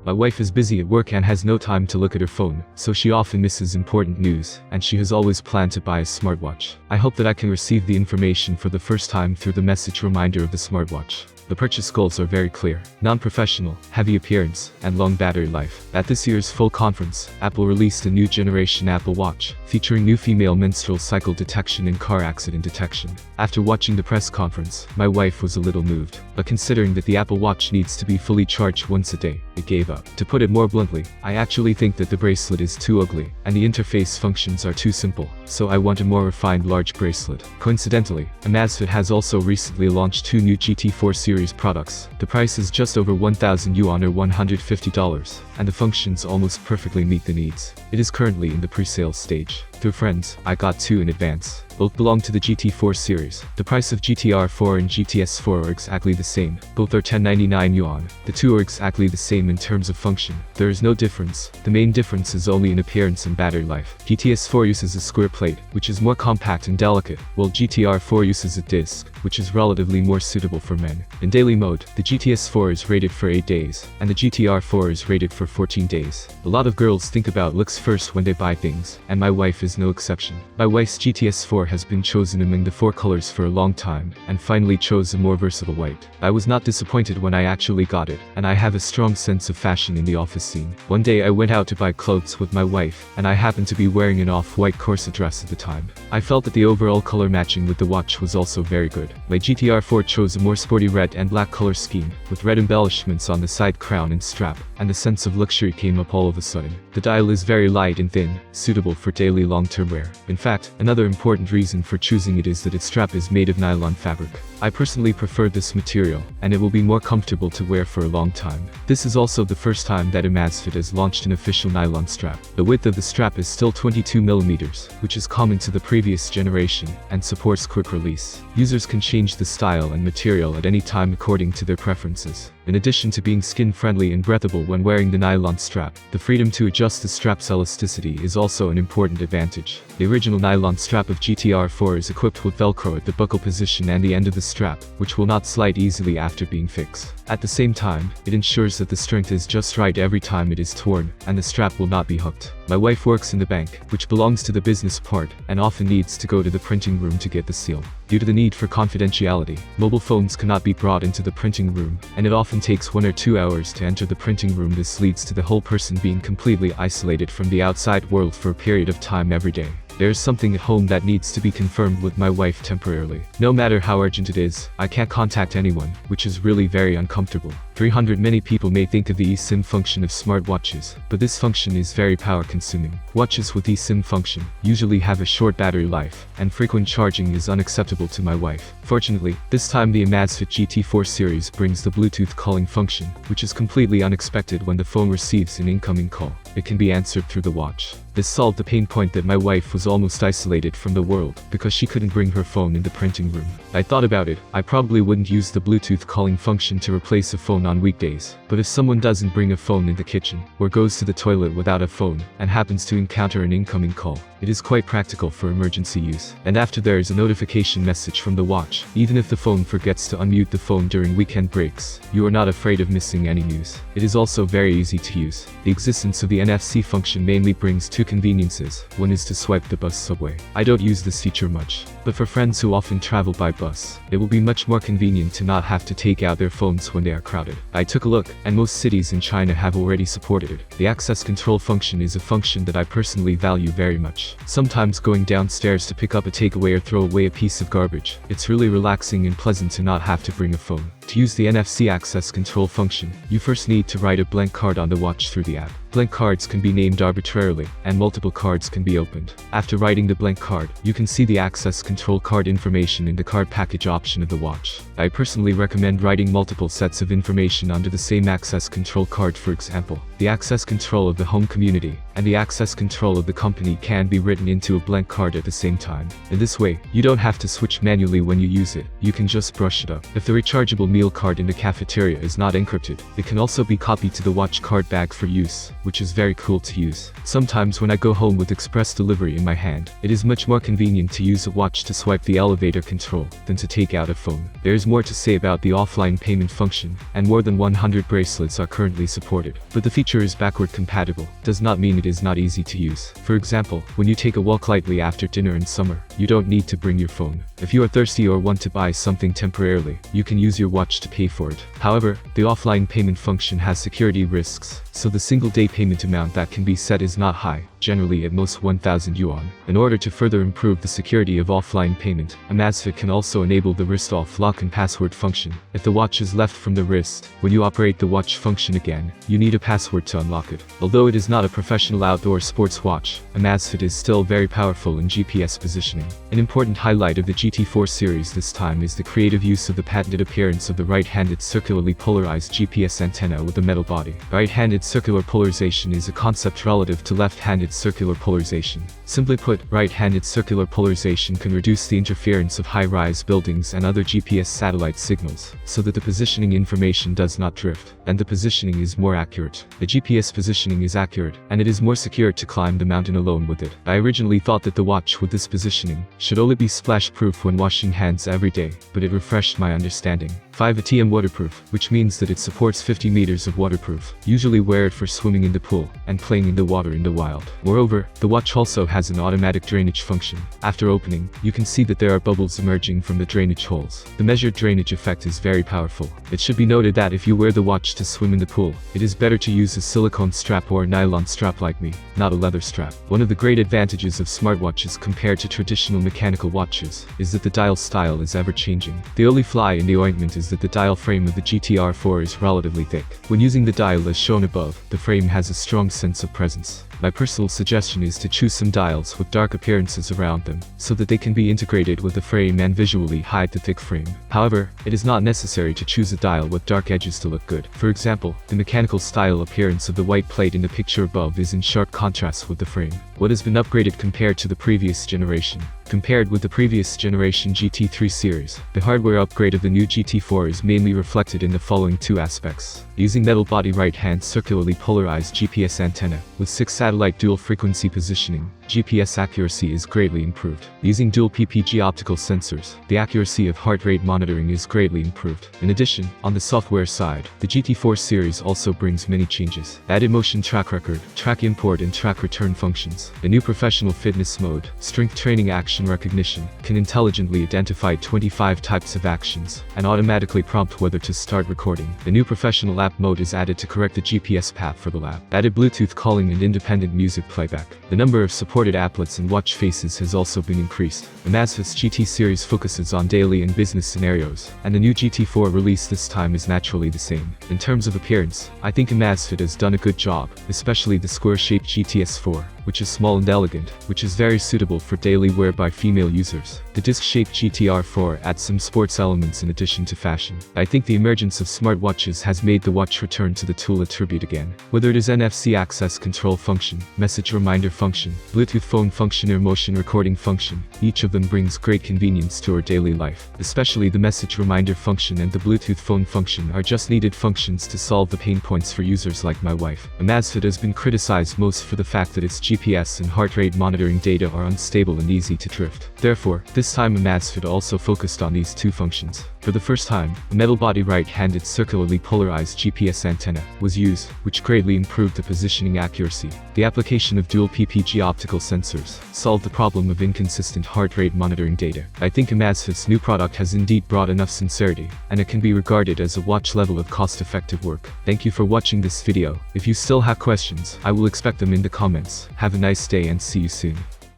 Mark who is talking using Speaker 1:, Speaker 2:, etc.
Speaker 1: My wife is busy at work and has no time to look at her phone, so she often misses important news, and she has always planned to buy a smartwatch. I hope that I can receive the information for the first time through the message reminder of the smartwatch. The purchase goals are very clear: non-professional, heavy appearance, and long battery life. At this year's Full Conference, Apple released a new generation Apple Watch, featuring new female menstrual cycle detection and car accident detection. After watching the press conference, my wife was a little moved, but considering that the Apple Watch needs to be fully charged once a day, it gave up. To put it more bluntly, I actually think that the bracelet is too ugly, and the interface functions are too simple, so I want a more refined large bracelet. Coincidentally, Amazfit has also recently launched two new GT4 series products. The price is just over 1,000 yuan or $150, and the functions almost perfectly meet the needs. It is currently in the pre-sale stage. Through friends, I got two in advance. Both belong to the GT4 series. The price of GTR 4 and GTS 4 are exactly the same. Both are 1099 yuan. The two are exactly the same in terms of function. There is no difference. The main difference is only in appearance and battery life. GTS 4 uses a square plate, which is more compact and delicate, while GTR 4 uses a disc, which is relatively more suitable for men. In daily mode, the GTS 4 is rated for 8 days, and the GTR 4 is rated for 14 days. A lot of girls think about looks first when they buy things, and my wife is no exception. My wife's GTS 4 has been chosen among the 4 colors for a long time, and finally chose a more versatile white. I was not disappointed when I actually got it, and I have a strong sense of fashion in the office scene. One day I went out to buy clothes with my wife, and I happened to be wearing an off-white corset dress at the time. I felt that the overall color matching with the watch was also very good. My GTR 4 chose a more sporty red and black color scheme, with red embellishments on the side crown and strap, and the sense of luxury came up all of a sudden. The dial is very light and thin, suitable for daily long-term wear. In fact, another important reason for choosing it is that its strap is made of nylon fabric. I personally prefer this material, and it will be more comfortable to wear for a long time. This is also the first time that Amazfit has launched an official nylon strap. The width of the strap is still 22mm, which is common to the previous generation, and supports quick release. Users can change the style and material at any time according to their preferences. In addition to being skin-friendly and breathable when wearing the nylon strap, the freedom to adjust the strap's elasticity is also an important advantage. The original nylon strap of GTR 4 is equipped with Velcro at the buckle position and the end of the strap, which will not slide easily after being fixed. At the same time, it ensures that the strength is just right every time it is torn, and the strap will not be hooked. My wife works in the bank, which belongs to the business part, and often needs to go to the printing room to get the seal. Due to the need for confidentiality, mobile phones cannot be brought into the printing room, and it often takes 1 or 2 hours to enter the printing room. This leads to the whole person being completely isolated from the outside world for a period of time every day. There is something at home that needs to be confirmed with my wife temporarily. No matter how urgent it is, I can't contact anyone, which is really very uncomfortable. 300 Many people may think of the eSIM function of smartwatches, but this function is very power consuming. Watches with eSIM function usually have a short battery life, and frequent charging is unacceptable to my wife. Fortunately, this time the Amazfit GT4 series brings the Bluetooth calling function, which is completely unexpected when the phone receives an incoming call. It can be answered through the watch. This solved the pain point that my wife was almost isolated from the world, because she couldn't bring her phone in the printing room. I thought about it. I probably wouldn't use the Bluetooth calling function to replace a phone on weekdays, but if someone doesn't bring a phone in the kitchen, or goes to the toilet without a phone, and happens to encounter an incoming call, it is quite practical for emergency use. And after there is a notification message from the watch, even if the phone forgets to unmute the phone during weekend breaks, you are not afraid of missing any news. It is also very easy to use. The existence of the NFC function mainly brings two conveniences. One is to swipe the bus subway. I don't use this feature much, but for friends who often travel by bus, it will be much more convenient to not have to take out their phones when they are crowded. I took a look, and most cities in China have already supported it. The access control function is a function that I personally value very much. Sometimes going downstairs to pick up a takeaway or throw away a piece of garbage, it's really relaxing and pleasant to not have to bring a phone. To use the NFC Access Control function, you first need to write a blank card on the watch through the app. Blank cards can be named arbitrarily, and multiple cards can be opened. After writing the blank card, you can see the access control card information in the card package option of the watch. I personally recommend writing multiple sets of information onto the same access control card. For example, the access control of the home community and the access control of the company can be written into a blank card at the same time. In this way, you don't have to switch manually when you use it. You can just brush it up. If the rechargeable meal card in the cafeteria is not encrypted. It can also be copied to the watch card bag for use, which is very cool to use. Sometimes when I go home with express delivery in my hand, it is much more convenient to use a watch to swipe the elevator control than to take out a phone. There is more to say about the offline payment function, and more than 100 bracelets are currently supported. But the feature is backward compatible, does not mean it is not easy to use. For example, when you take a walk lightly after dinner in summer, you don't need to bring your phone. If you are thirsty or want to buy something temporarily, you can use your watch to pay for it. However, the offline payment function has security risks, so the single-day payment amount that can be set is not high, generally at most 1,000 yuan. In order to further improve the security of offline payment, Amazfit can also enable the wrist-off lock and password function. If the watch is left from the wrist, when you operate the watch function again, you need a password to unlock it. Although it is not a professional outdoor sports watch, Amazfit is still very powerful in GPS positioning. An important highlight of the GT4 series this time is the creative use of the patented appearance of the right-handed circularly polarized GPS antenna with a metal body. Right-handed circular polarization is a concept relative to left-handed circular polarization. Simply put, right-handed circular polarization can reduce the interference of high-rise buildings and other GPS satellite signals, so that the positioning information does not drift, and the positioning is more accurate. The GPS positioning is accurate, and it is more secure to climb the mountain alone with it. I originally thought that the watch with this positioning should only be splash-proof when washing hands every day, but it refreshed my understanding. 5 ATM waterproof, which means that it supports 50 meters of waterproof. Usually wear it for swimming in the pool and playing in the water in the wild. Moreover, the watch also has an automatic drainage function. After opening, you can see that there are bubbles emerging from the drainage holes. The measured drainage effect is very powerful. It should be noted that if you wear the watch to swim in the pool, it is better to use a silicone strap or a nylon strap like me, not a leather strap. One of the great advantages of smartwatches compared to traditional mechanical watches is that the dial style is ever-changing. The only fly in the ointment is that the dial frame of the GTR4 is relatively thick. When using the dial as shown above, the frame has a strong sense of presence. My personal suggestion is to choose some dials with dark appearances around them, so that they can be integrated with the frame and visually hide the thick frame. However, it is not necessary to choose a dial with dark edges to look good. For example, the mechanical style appearance of the white plate in the picture above is in sharp contrast with the frame. What has been upgraded compared to the previous generation? Compared with the previous generation GT3 series, the hardware upgrade of the new GT4 is mainly reflected in the following two aspects. Using metal body right-hand circularly polarized GPS antenna, with 6 satellite dual-frequency positioning, GPS accuracy is greatly improved. Using dual PPG optical sensors, the accuracy of heart rate monitoring is greatly improved. In addition, on the software side, the GT4 series also brings many changes. Added motion track record, track import and track return functions. A new professional fitness mode, strength training action recognition, can intelligently identify 25 types of actions, and automatically prompt whether to start recording. The new professional app mode is added to correct the GPS path for the lap. Added Bluetooth calling and independent music playback. The number of supported applets and watch faces has also been increased. Amazfit's GT series focuses on daily and business scenarios, and the new GT4 release this time is naturally the same. In terms of appearance, I think Amazfit has done a good job, especially the square-shaped GTS4, which is small and elegant, which is very suitable for daily wear by female users. The disc-shaped GTR4 adds some sports elements in addition to fashion. I think the emergence of smartwatches has made the watch return to the tool attribute again. Whether it is NFC Access Control function, message reminder function, Bluetooth phone function or motion recording function, each of them brings great convenience to our daily life. Especially the message reminder function and the Bluetooth phone function are just needed functions to solve the pain points for users like my wife. Amazfit has been criticized most for the fact that its GPS and heart rate monitoring data are unstable and easy to drift. Therefore, this time Amazfit also focused on these two functions. For the first time, a metal body right-handed circularly polarized GPS antenna was used, which greatly improved the positioning accuracy. The application of dual PPG optical sensors solved the problem of inconsistent heart rate monitoring data. I think Amazfit's new product has indeed brought enough sincerity, and it can be regarded as a watch level of cost-effective work. Thank you for watching this video. If you still have questions, I will expect them in the comments. Have a nice day and see you soon.